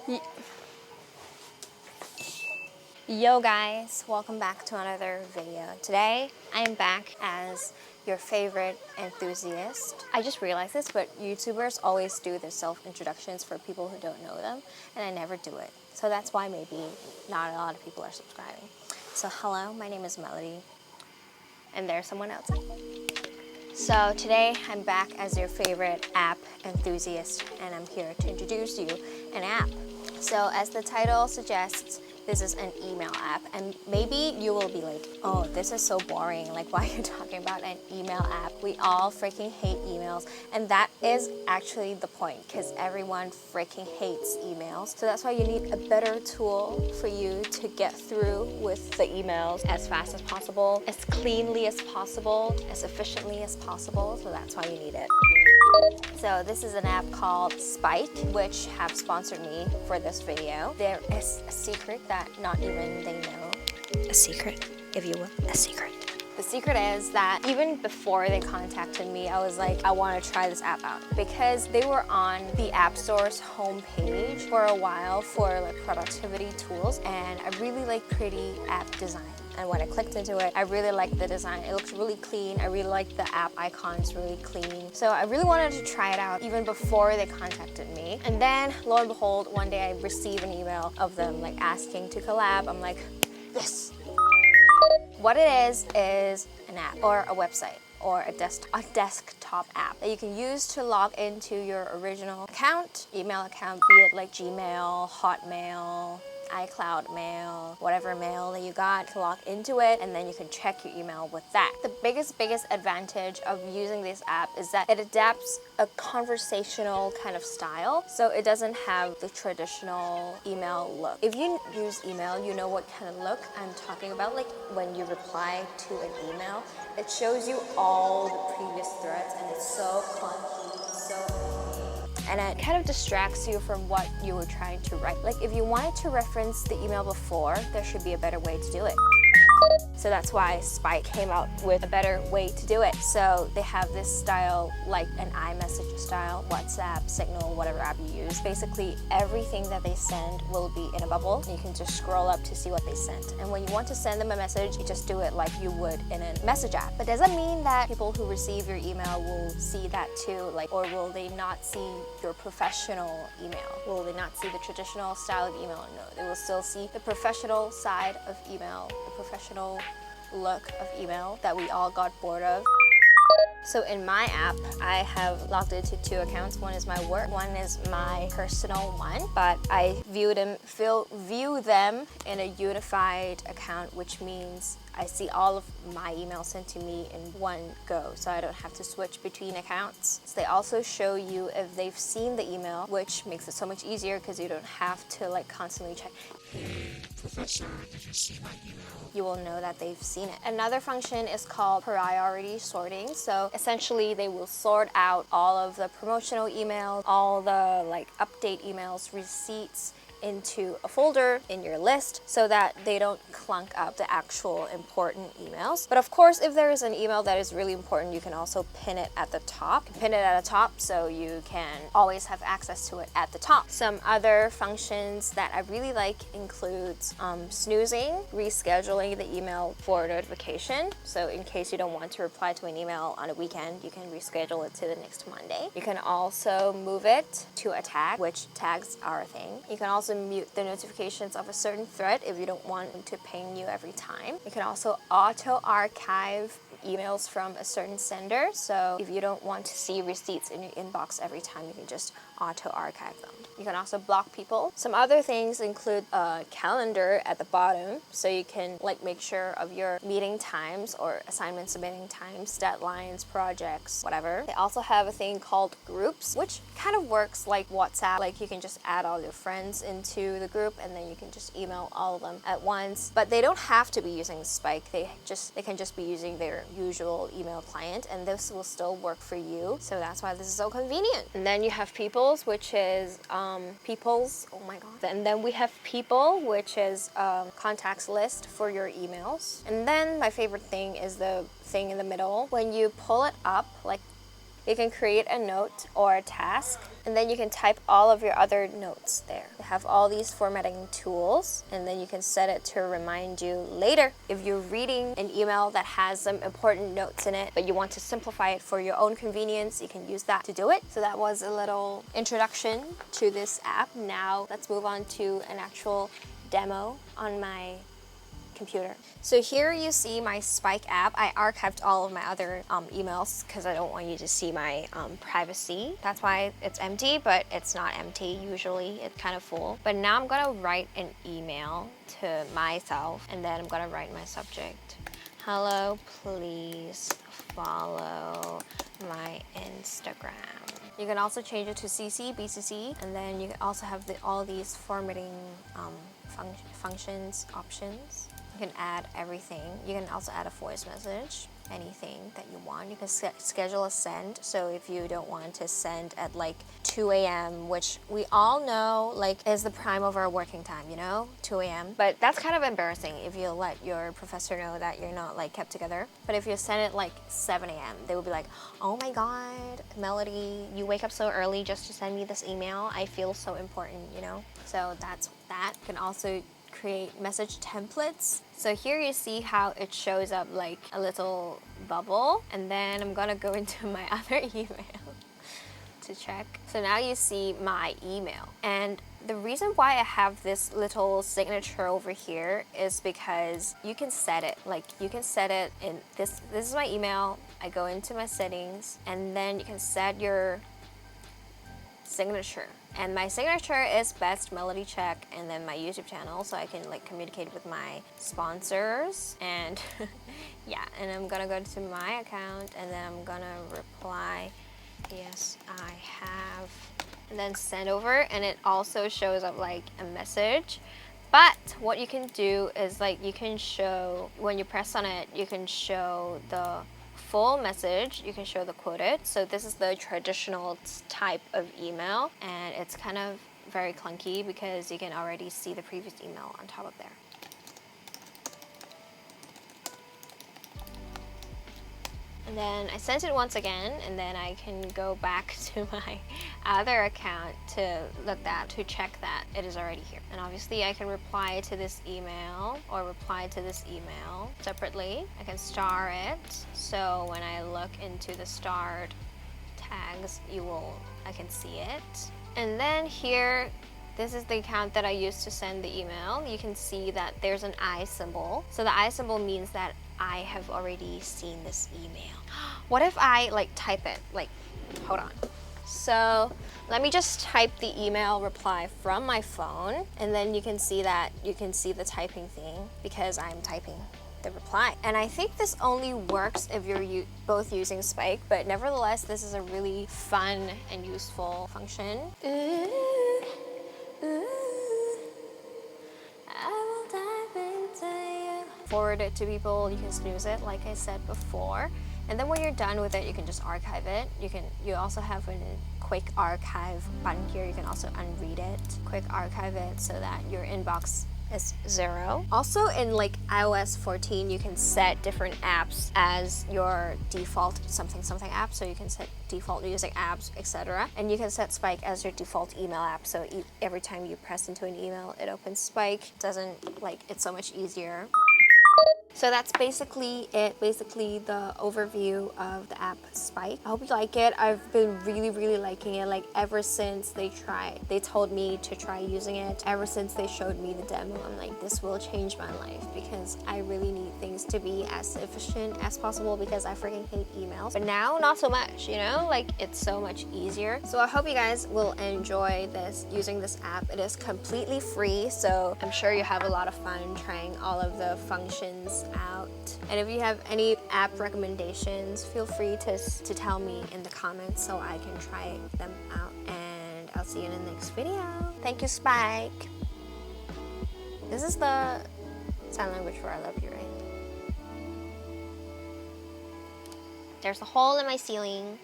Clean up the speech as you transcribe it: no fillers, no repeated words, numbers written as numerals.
Y- Yo guys, welcome back to another video. Today, I'm back as your favorite enthusiast. I just realized this, but YouTubers always do their self-introductions for people who don't know them, and I never do it. So that's why maybe not a lot of people are subscribing. So hello, my name is Melody, and there's someone else. So today, I'm back as your favorite app enthusiast, and I'm here to introduce you an app. So as the title suggests, this is an email app, and maybe you will be like, oh, this is so boring, like why are you talking about an email app? We all freaking hate emails, and that is actually the point, because everyone freaking hates emails. So that's why you need a better tool for you to get through with the emails as fast as possible, as cleanly as possible, as efficiently as possible. So that's why you need it. So this is an app called Spike, which have sponsored me for this video. There is a secret that not even they know. A secret, if you will, a secret. The secret is that even before they contacted me, I was like, I want to try this app out, because they were on the App Store's homepage for a while for like productivity tools, and I really like pretty app design. And when I clicked into it, I really liked the design. It looks really clean. I really like the app icons, really clean. So I really wanted to try it out even before they contacted me. And then, lo and behold, one day I received an email of them like asking to collab. I'm like, yes. What it is an app or a website or a desktop app that you can use to log into your original account, email account, be it like Gmail, Hotmail, iCloud mail, whatever mail that you got, to log into it, and then you can check your email with that. The biggest advantage of using this app is that it adapts a conversational kind of style, so it doesn't have the traditional email look. If you use email, you know what kind of look I'm talking about. Like when you reply to an email, it shows you all the previous threads, and it's so clunky, and it kind of distracts you from what you were trying to write. Like if you wanted to reference the email before, there should be a better way to do it. So that's why Spike came out with a better way to do it. So they have this style like an iMessage style, WhatsApp, Signal, whatever app you use. Basically everything that they send will be in a bubble. You can just scroll up to see what they sent. And when you want to send them a message, you just do it like you would in a message app. But does that mean that people who receive your email will see that too? Like, or will they not see your professional email? Will they not see the traditional style of email? No, they will still see the professional side of email, the professional look of email that we all got bored of. So in my app, I have logged into 2 accounts. One is my work, one is my personal one, but I view them in a unified account, which means I see all of my emails sent to me in one go, so I don't have to switch between accounts. So they also show you if they've seen the email, which makes it so much easier because you don't have to like constantly check. Hey, Professor, did you see my email? You will know that they've seen it. Another function is called priority sorting. So essentially they will sort out all of the promotional emails, all the like update emails, receipts, into a folder in your list so that they don't clunk up the actual important emails. But of course, if there is an email that is really important, you can also pin it at the top. Pin it at the top so you can always have access to it at the top. Some other functions that I really like includes snoozing, rescheduling the email for notification. So in case you don't want to reply to an email on a weekend, you can reschedule it to the next Monday. You can also move it to a tag, which tags are a thing. You can also mute the notifications of a certain thread if you don't want them to ping you every time. You can also auto-archive emails from a certain sender. So if you don't want to see receipts in your inbox every time, you can just auto-archive them. You can also block people. Some other things include a calendar at the bottom, so you can like make sure of your meeting times or assignment submitting times, deadlines, projects, whatever. They also have a thing called groups, which kind of works like WhatsApp. Like you can just add all your friends into the group and then you can just email all of them at once. But they don't have to be using Spike. They can just be using their usual email client, and this will still work for you. So that's why this is so convenient. And then you have Peoples, which is Peoples. Oh my god. And then we have People, which is contacts list for your emails. And then my favorite thing is the thing in the middle. When you pull it up, like You can create a note or a task, and then you can type all of your other notes there. You have all these formatting tools, and then you can set it to remind you later. If you're reading an email that has some important notes in it, but you want to simplify it for your own convenience, you can use that to do it. So that was a little introduction to this app. Now let's move on to an actual demo on my computer. So here you see my Spike app. I archived all of my other emails because I don't want you to see my privacy. That's why it's empty, but it's not empty. Usually it's kind of full. But now I'm gonna write an email to myself, and then I'm gonna write my subject. Hello, please follow my Instagram. You can also change it to CC, BCC, and then you can also have all these formatting functions, options. You can add everything. You can also add a voice message, anything that you want. You can schedule a send. So if you don't want to send at like 2 a.m., which we all know like is the prime of our working time, 2 a.m. But that's kind of embarrassing if you let your professor know that you're not like kept together. But if you send it like 7 a.m., they will be like, oh my God, Melody, you wake up so early just to send me this email. I feel so important, So that's that. You can also create message templates. So here you see how it shows up like a little bubble, and then I'm gonna go into my other email to check. So now you see my email, and the reason why I have this little signature over here is because you can set it. Like you can set it in this is my email. I go into my settings, and then you can set your signature. And my signature is Best Melody Check, and then my YouTube channel, so I can like communicate with my sponsors. And yeah, and I'm gonna go to my account, and then I'm gonna reply, yes, I have, and then send over, and it also shows up like a message. But what you can do is like you can show, when you press on it, you can show the full message, you can show the quoted. So this is the traditional type of email, and it's kind of very clunky because you can already see the previous email on top of there. And then I sent it once again, and then I can go back to my other account to check that it is already here. And obviously I can reply to this email or reply to this email separately. I can star it, so when I look into the starred tags, I can see it. And then here, this is the account that I used to send the email. You can see that there's an I symbol. So the I symbol means that I have already seen this email. What if I like type it? Like, hold on. So let me just type the email reply from my phone, and then you can see the typing thing because I'm typing the reply. And I think this only works if you're both using Spike, but nevertheless, this is a really fun and useful function. Forward it to people, you can snooze it like I said before, and then when you're done with it, you can just archive it. You also have a quick archive button here. You can also unread it, quick archive it so that your inbox is 0. Also in like iOS 14, you can set different apps as your default something app, so you can set default music apps, etc. And you can set Spike as your default email app, so every time you press into an email, it opens Spike. It's so much easier. So that's basically it, the overview of the app Spike. I hope you like it. I've been really liking it, like ever since they told me to try using it, ever since they showed me the demo. I'm like, this will change my life because I really need things to be as efficient as possible because I freaking hate emails. But now, not so much, like it's so much easier. So I hope you guys will enjoy using this app. It is completely free, so I'm sure you have a lot of fun trying all of the functions out. And if you have any app recommendations, feel free to tell me in the comments so I can try them out. And I'll see you in the next video. Thank you, Spike. This is the sign language for I love you, right? There's a hole in my ceiling.